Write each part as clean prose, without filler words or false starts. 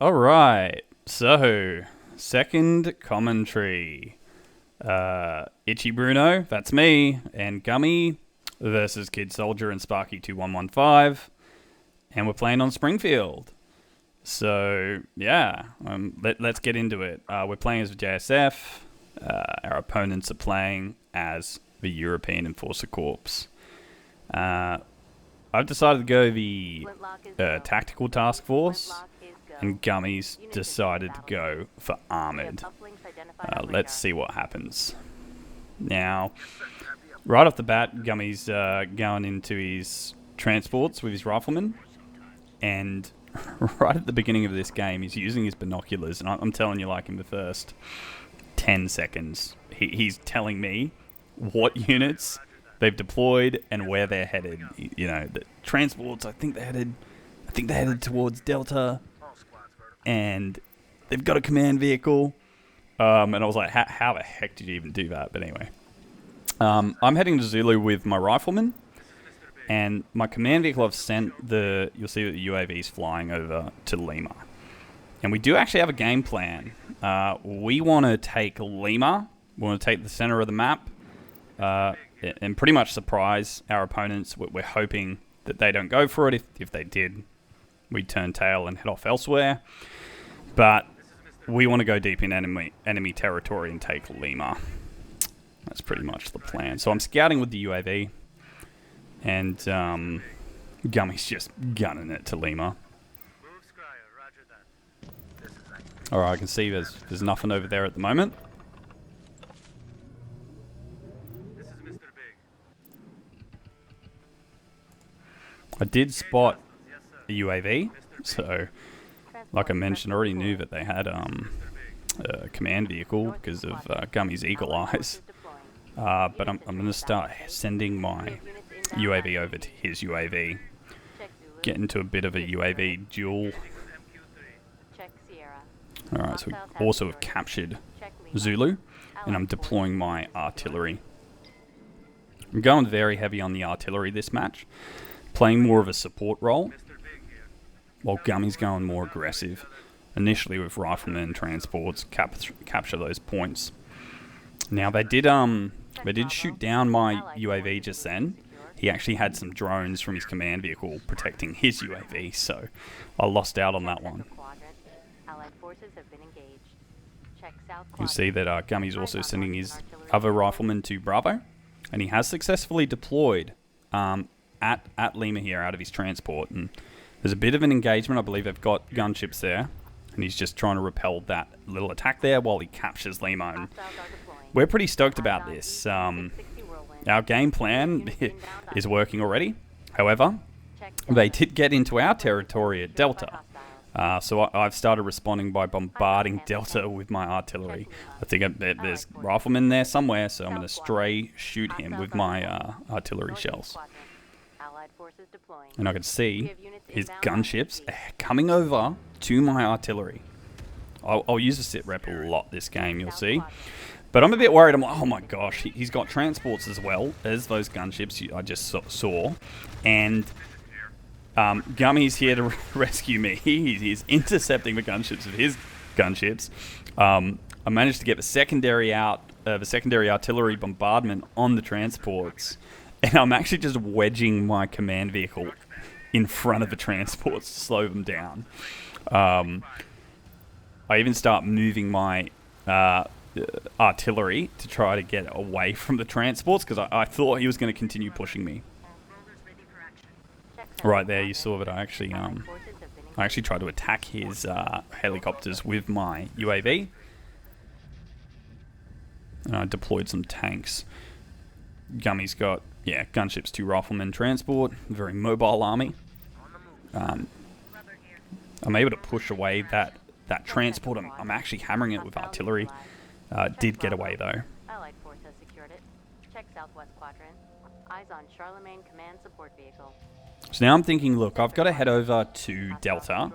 Alright, so second commentary. Itchybruno, that's me, and Gummy versus Kidsoldja and Sparky2115. And we're playing on Springfield. So, yeah, let's get into it. We're playing as the JSF. Our opponents are playing as the European Enforcer Corps. I've decided to go the Tactical Task Force, and Gummy's decided to go for Armored. Let's see what happens. Now, right off the bat, Gummy's going into his transports with his rifleman, and right at the beginning of this game, he's using his binoculars, and I'm telling you, like in the first 10 seconds, he's telling me what units they've deployed and where they're headed. You know, the transports, I think they headed towards Delta, and they've got a command vehicle. And I was like, how the heck did you even do that? But anyway, I'm heading to Zulu with my rifleman, and my command vehicle. I've sent you'll see that the UAV's flying over to Lima, and we do actually have a game plan. We want to take Lima. We want to take the center of the map, and pretty much surprise our opponents. We're hoping that they don't go for it. If they did, we'd turn tail and head off elsewhere. But we want to go deep in enemy territory and take Lima. That's pretty much the plan. So I'm scouting with the UAV, and Gummy's just gunning it to Lima. Alright, I can see there's nothing over there at the moment. I did spot a UAV, so like I mentioned, I already knew that they had a command vehicle because of Gummy's eagle eyes. But I'm going to start sending my UAV over to his UAV. Get into a bit of a UAV duel. Alright, so we also have captured Zulu, and I'm deploying my artillery. I'm going very heavy on the artillery this match, playing more of a support role, while Gummy's going more aggressive. Initially with riflemen, transports, capture those points. Now they did shoot down my UAV just then. He actually had some drones from his command vehicle protecting his UAV, so I lost out on that one. You see that Gummy's also sending his other rifleman to Bravo, and he has successfully deployed at Lima here out of his transport, and there's a bit of an engagement. I believe they've got gunships there, and he's just trying to repel that little attack there while he captures Lima. And we're pretty stoked about this. Our game plan is working already. However, they did get into our territory at Delta. So I've started responding by bombarding Delta with my artillery. I think there's riflemen there somewhere, so I'm going to stray shoot him with my artillery shells. And I can see his gunships coming over to my artillery. I'll use the sit rep a lot this game, you'll see. But I'm a bit worried. I'm like, oh my gosh, he's got transports as well as those gunships I just saw. And Gummy's here to rescue me. He's intercepting the gunships of his gunships. I managed to get the secondary artillery bombardment on the transports. And I'm actually just wedging my command vehicle in front of the transports to slow them down. I even start moving my artillery to try to get away from the transports because I thought he was going to continue pushing me. Right there, you saw that I actually tried to attack his helicopters with my UAV, and I deployed some tanks. Gummy's got gunships, 2 riflemen, transport, very mobile army. I'm able to push away that transport. I'm actually hammering it with artillery. Did get away though. Allied force has secured it. Check southwest quadrant. Eyes on Charlemagne command support vehicle. So now I'm thinking, look, I've got to head over to Delta.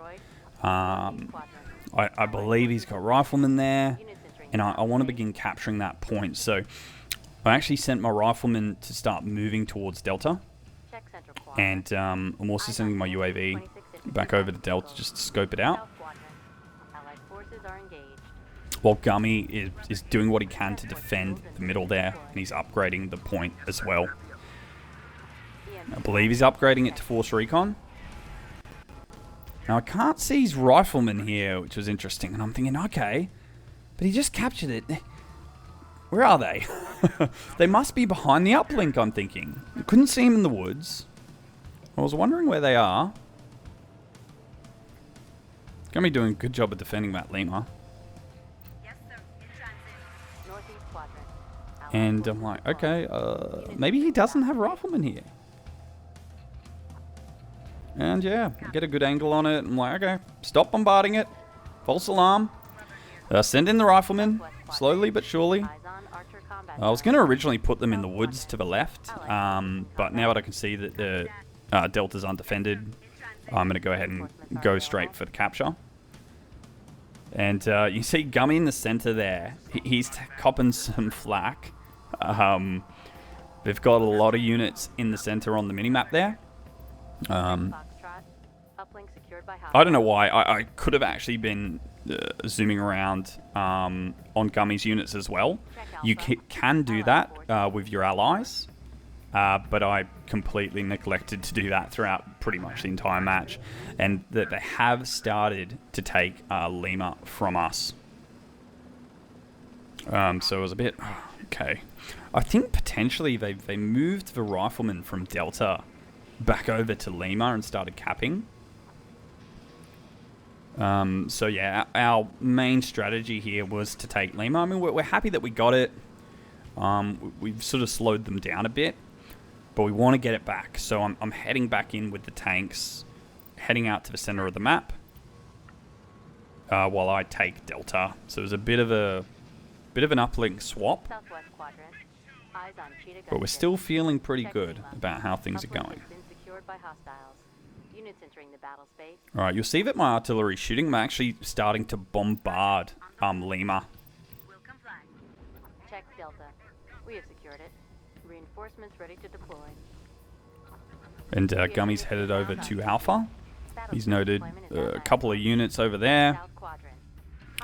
I believe he's got riflemen there, and I want to begin capturing that point. So I actually sent my riflemen to start moving towards Delta, and I'm also sending my UAV back over to Delta just to scope it out. are engaged. While Gummy is doing what he can to defend the middle there, and he's upgrading the point as well. I believe he's upgrading it to Force Recon. Now I can't see his rifleman here, which was interesting, and I'm thinking, okay, but he just captured it. Where are they? They must be behind the uplink, I'm thinking. I couldn't see him in the woods. I was wondering where they are. Gummy doing a good job of defending that Lima. And I'm like, okay, maybe he doesn't have rifleman here. And yeah, get a good angle on it. I'm like, okay, stop bombarding it. False alarm. Send in the riflemen, slowly but surely. I was going to originally put them in the woods to the left, but now that I can see that the Delta's undefended, I'm going to go ahead and go straight for the capture. And you see Gummy in the center there. He's copping some flack. They've got a lot of units in the center on the minimap there. I don't know why. I could have actually been zooming around on Gummy's units as well. You can do that with your allies, but I completely neglected to do that throughout pretty much the entire match. And that they have started to take Lima from us. So it was a bit... Okay. I think potentially they moved the rifleman from Delta back over to Lima and started capping. So yeah, our main strategy here was to take Lima. I mean, we're happy that we got it. We've sort of slowed them down a bit, but we want to get it back. So I'm heading back in with the tanks, heading out to the center of the map, while I take Delta. So it was a bit of an uplink swap, but we're still feeling pretty good about how things are going. Alright, you'll see that my artillery shooting. I'm actually starting to bombard Lima. Check Delta. We have secured it. Reinforcements ready to deploy. And Gummy's headed over to Alpha. He's noted a couple of units over there.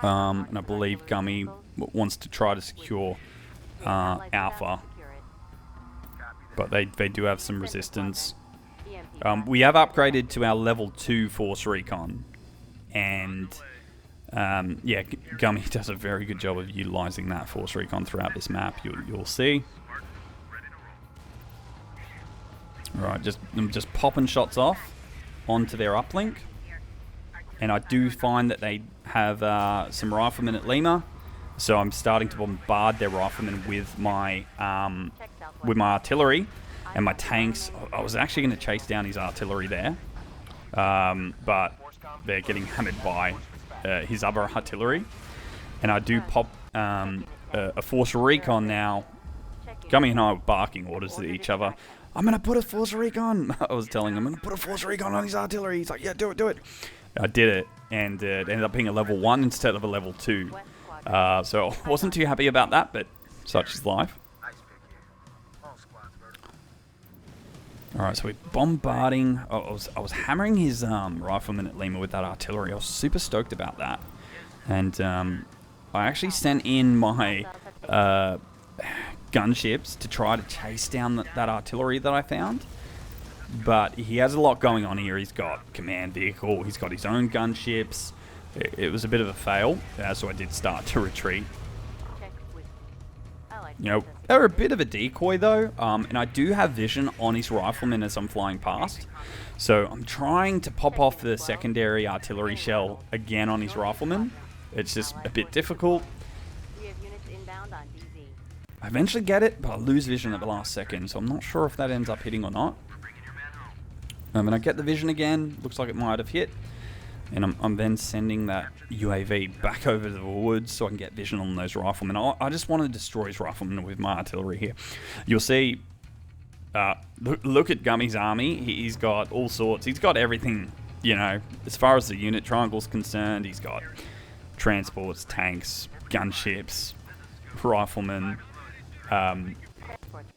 And I believe Gummy wants to try to secure Alpha. But they do have some resistance. We have upgraded to our level 2 Force Recon. And yeah, Gummy does a very good job of utilizing that Force Recon throughout this map. You'll see. Alright, I'm just popping shots off onto their uplink. And I do find that they have some riflemen at Lima. So I'm starting to bombard their riflemen with my artillery and my tanks. I was actually going to chase down his artillery there, but they're getting hammered by his other artillery. And I do pop a Force Recon now. Gummy and I were barking orders at each other. I'm going to put a Force Recon. I was telling him, I'm going to put a Force Recon on his artillery. He's like, yeah, do it. I did it, and it ended up being a level 1 instead of a level 2. So I wasn't too happy about that, but such is life. Alright, so we're bombarding. I was hammering his rifleman at Lima with that artillery. I was super stoked about that. And I actually sent in my gunships to try to chase down that artillery that I found. But he has a lot going on here. He's got command vehicle. He's got his own gunships. It was a bit of a fail, so I did start to retreat. You know, they're a bit of a decoy though, and I do have vision on his rifleman as I'm flying past. So I'm trying to pop off the secondary artillery shell again on his rifleman. It's just a bit difficult. I eventually get it, but I lose vision at the last second, so I'm not sure if that ends up hitting or not. And I get the vision again, looks like it might have hit. And I'm then sending that UAV back over to the woods so I can get vision on those riflemen. I just want to destroy his riflemen with my artillery here. You'll see, look at Gummy's army. He's got all sorts. He's got everything, you know, as far as the unit triangle's concerned. He's got transports, tanks, gunships, riflemen.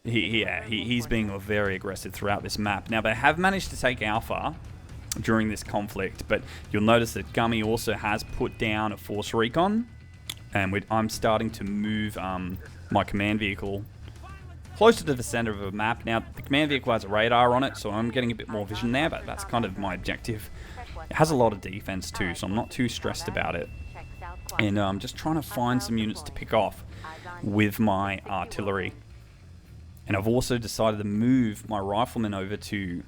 He's being very aggressive throughout this map. Now, they have managed to take Alpha. during this conflict. But you'll notice that Gummy also has put down a force recon, and I'm starting to move my command vehicle closer to the center of the map. Now, the command vehicle has a radar on it, so I'm getting a bit more vision there, but that's kind of my objective. It has a lot of defense too, so I'm not too stressed about it. And I'm just trying to find some units to pick off with my artillery. And I've also decided to move my riflemen over to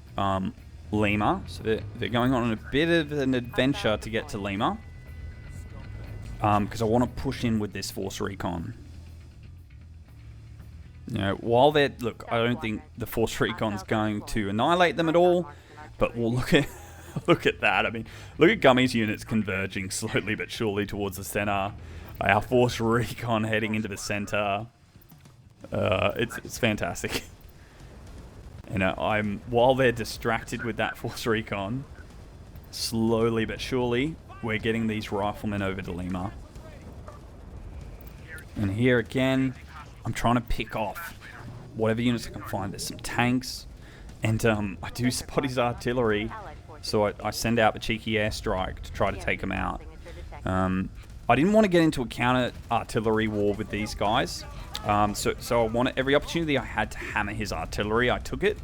Lima. So they're going on a bit of an adventure to get to Lima. Because I want to push in with this force recon. You know, while they're... Look, I don't think the force recon's going to annihilate them at all. But we'll look at... Look at that. I mean, look at Gummy's units converging slowly but surely towards the center. Our force recon heading into the center. It's fantastic. And while they're distracted with that force recon, slowly but surely, we're getting these riflemen over to Lima. And here again, I'm trying to pick off whatever units I can find. There's some tanks, and I do spot his artillery. So I send out the cheeky airstrike to try to take him out. I didn't want to get into a counter artillery war with these guys. So I wanted every opportunity I had to hammer his artillery, I took it.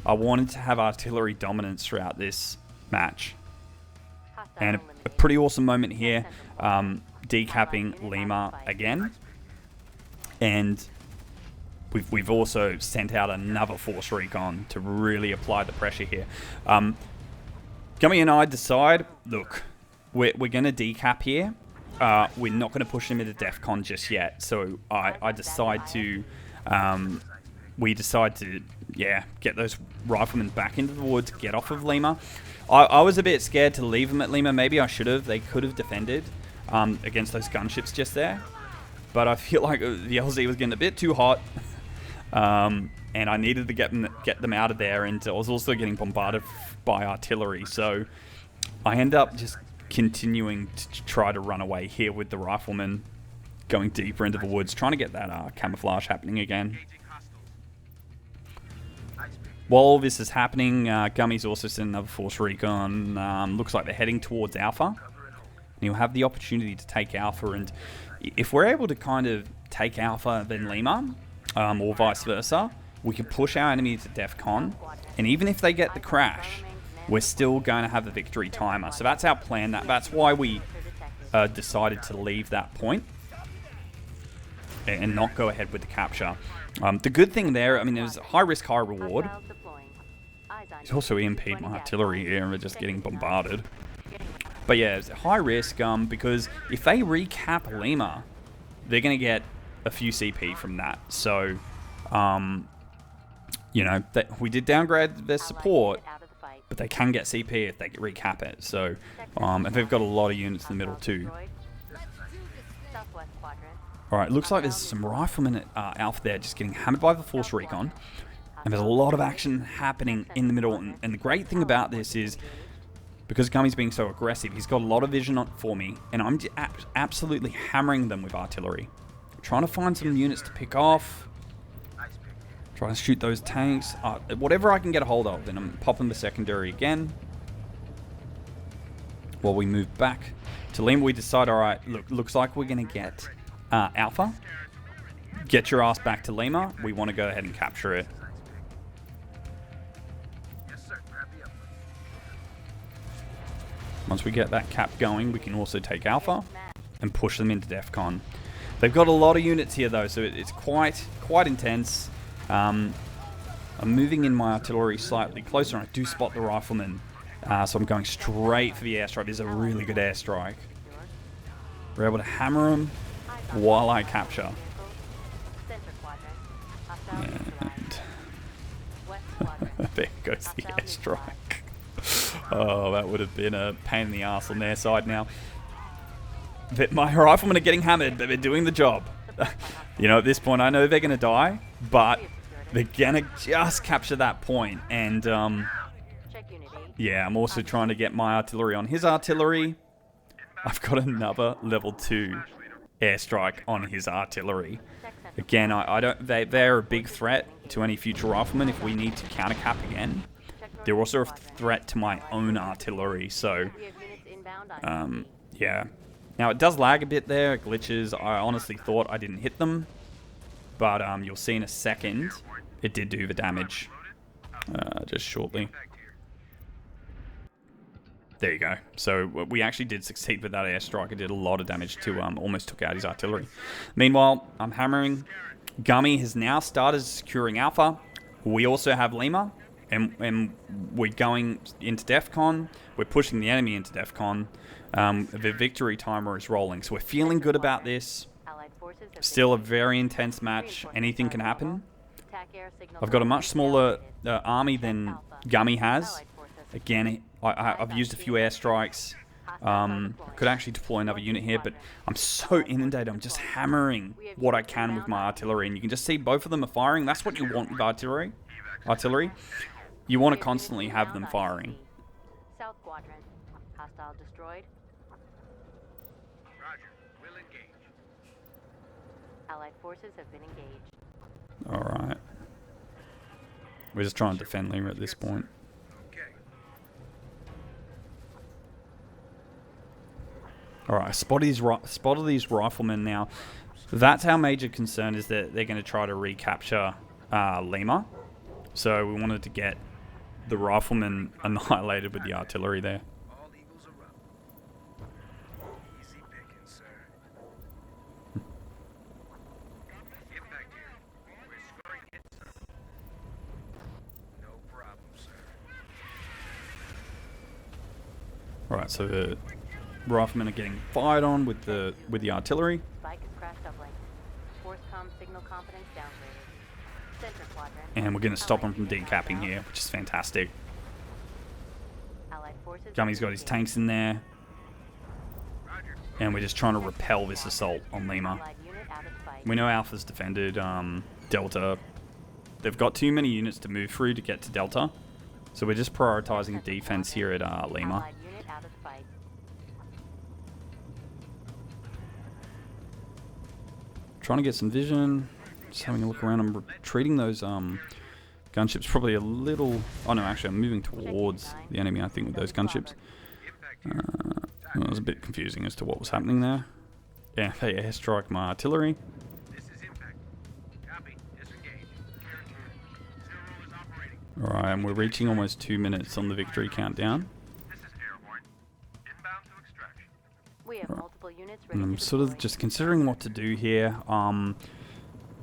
I wanted to have artillery dominance throughout this match. And a pretty awesome moment here, decapping Lima again. And we've also sent out another force recon to really apply the pressure here. Gummy and I decide, look, we're going to decap here. We're not going to push him into DEFCON just yet. So I decide to, we decide to, get those riflemen back into the woods, get off of Lima. I was a bit scared to leave them at Lima. Maybe I should have. They could have defended against those gunships just there. But I feel like the LZ was getting a bit too hot. And I needed to get them out of there, and I was also getting bombarded by artillery, so I end up just continuing to try to run away here with the riflemen, going deeper into the woods, trying to get that camouflage happening again. While all this is happening, Gummy's also sent another force recon. Looks like they're heading towards Alpha. And you'll have the opportunity to take Alpha, and if we're able to kind of take Alpha then Lima, or vice versa, we can push our enemy to DEFCON, and even if they get the crash, we're still going to have the victory timer. So that's our plan. That's why we decided to leave that point and not go ahead with the capture. The good thing there, I mean, there's high risk, high reward. He's also EMP'd my artillery here, and we're just getting bombarded. But yeah, it's high risk because if they recap Lima, they're going to get a few CP from that. So, you know, we did downgrade their support, but they can get CP if they recap it. So, and they've got a lot of units in the middle too. Alright, looks like there's some riflemen at Alpha there just getting hammered by the force recon. And there's a lot of action happening in the middle. And the great thing about this is, because Gummy's being so aggressive, he's got a lot of vision on for me, and I'm absolutely hammering them with artillery. Trying to find some units to pick off. Trying to shoot those tanks. Whatever I can get a hold of. Then I'm popping the secondary again. While we move back to Lima, we decide, alright, looks like we're going to get Alpha. Get your ass back to Lima. We want to go ahead and capture it. Once we get that cap going, we can also take Alpha and push them into DEFCON. They've got a lot of units here though, so it's quite intense. I'm moving in my artillery slightly closer, and I do spot the riflemen. So I'm going straight for the airstrike. This is a really good airstrike. We're able to hammer them while I capture. And there goes the airstrike. Oh, that would have been a pain in the arse on their side now. My riflemen are getting hammered, but they're doing the job. You know, at this point, I know they're going to die, but they're going to just capture that point. And, yeah, I'm also trying to get my artillery on his artillery. I've got another level 2 airstrike on his artillery. Again, they're a big threat to any future riflemen if we need to counter cap again. they're also a threat to my own artillery, so We have units inbound on yeah. Now it does lag a bit there, it glitches. I honestly thought I didn't hit them, but you'll see in a second it did do the damage just shortly. There you go. So we actually did succeed with that airstrike. It did a lot of damage to almost took out his artillery. Meanwhile, I'm hammering. Gummy has now started securing Alpha. We also have Lima, and we're going into DEFCON. We're pushing the enemy into DEFCON. The victory timer is rolling, so we're feeling good about this. Allied forces have Still a very intense match. Anything can happen. attack air signal. I've got a much smaller army than Gummy has. Again, I've used a few airstrikes. Could actually deploy another unit here, but I'm so inundated. I'm just hammering what I can with my artillery, and you can just see both of them are firing. That's what you want with artillery. You want to constantly have them firing. South quadrant. Hostile destroyed. Roger. We'll engage. Allied forces have been engaged. Alright. We're just trying to defend Lima at this point. Okay. Alright, spotted these riflemen now. That's our major concern, is that they're going to try to recapture Lima. So we wanted to get the riflemen annihilated with the artillery there. All eagles around. Easy pickings, sir. Impact here. We're scoring hits, sir. No problem, sir. Alright, so the riflemen are getting fired on with the artillery. Spike is crash doubling. Force comm signal confidence downgraded. Center quadrant. And we're going to stop them from decapping here, which is fantastic. Allied forces. Gummy's got his tanks in there. Roger. And we're just trying to repel this assault on Lima. Allied unit out of fight. We know Alpha's defended Delta. They've got too many units to move through to get to Delta. So we're just prioritizing defense here at Lima. Allied unit out of fight. Trying to get some vision. Just having a look around. I'm retreating those gunships probably a little... Oh no, actually I'm moving towards the enemy, I think, with those gunships. Impact here. It was a bit confusing as to what was happening there. Yeah, they airstrike my artillery. This is impact. Copy. Disengage. Zero is operating. Alright, and we're reaching almost 2 minutes on the victory countdown. This is airborne. Inbound to extraction. We have multiple units ready And I'm to sort of deploy. just considering what to do here.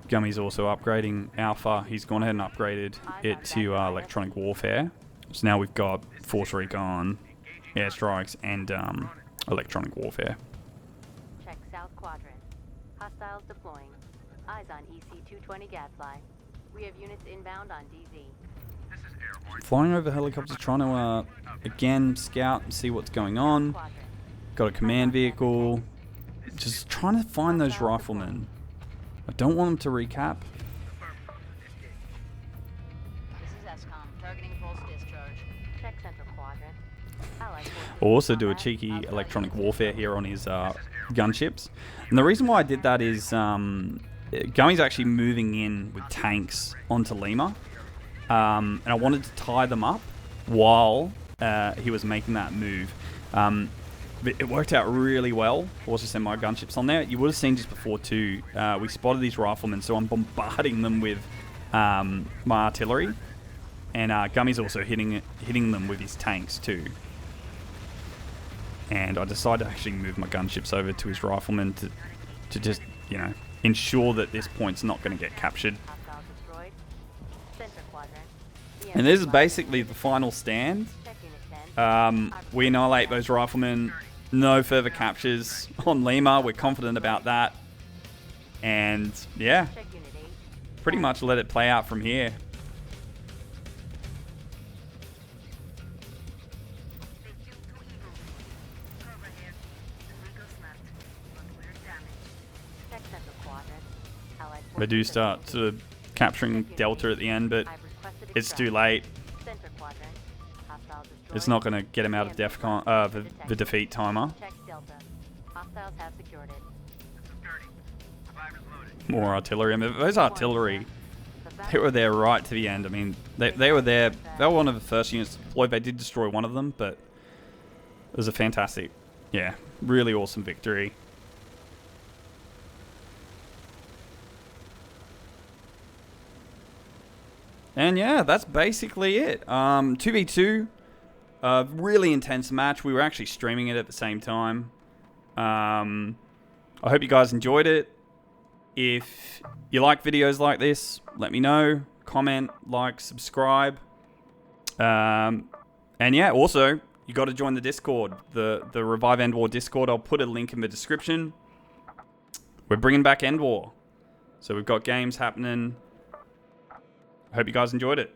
Gummy's also upgrading Alpha. He's gone ahead and upgraded it to electronic warfare. So now we've got Force Recon, airstrikes, and electronic warfare. Check south quadrant. Hostiles deploying. Eyes on EC-220 Gadfly. We have units inbound on DZ. This is airborne. Flying over helicopters, trying to again scout and see what's going on. Quadrant. Got a command vehicle. Just trying to find those riflemen. I don't want them to recap. This is ESCOM. Targeting pulse discharge. Check central quadrant. Allied forces I'll also do a combat cheeky outside electronic units. warfare here on his gunships. And the reason why I did that is Gummy's actually moving in with tanks onto Lima. And I wanted to tie them up while he was making that move. But it worked out really well. Also sent my gunships on there. You would have seen just before too, we spotted these riflemen, so I'm bombarding them with my artillery. And Gummy's also hitting them with his tanks too. And I decided to actually move my gunships over to his riflemen to just, you know, ensure that this point's not going to get captured. Hostiles destroyed. Center quadrant. And this is basically the final stand. Check unit 10. We annihilate those riflemen. No further captures on Lima. We're confident about that. And yeah, Check unit 8. pretty much let it play out from here. Check central quadrant. Allied We do forces start sort of capturing Delta at the end, but I've requested it's too extraction. late. Center quadrant. Hostile destroyed. It's not going to get him out of DEFCON, the defeat timer. Check Delta. Hostiles have secured it. This is Gertie. 5 is loaded. More artillery. I mean, those artillery They were there right to the end. I mean, they were there. They were one of the first units deployed. They did destroy one of them, but it was a fantastic, yeah, really awesome victory. And yeah, that's basically it. 2v2, really intense match. We were actually streaming it at the same time. I hope you guys enjoyed it. If you like videos like this, let me know. Comment, like, subscribe. And yeah, also, you got to join the Discord, the Revive EndWar Discord. I'll put a link in the description. We're bringing back EndWar. So we've got games happening. I hope you guys enjoyed it.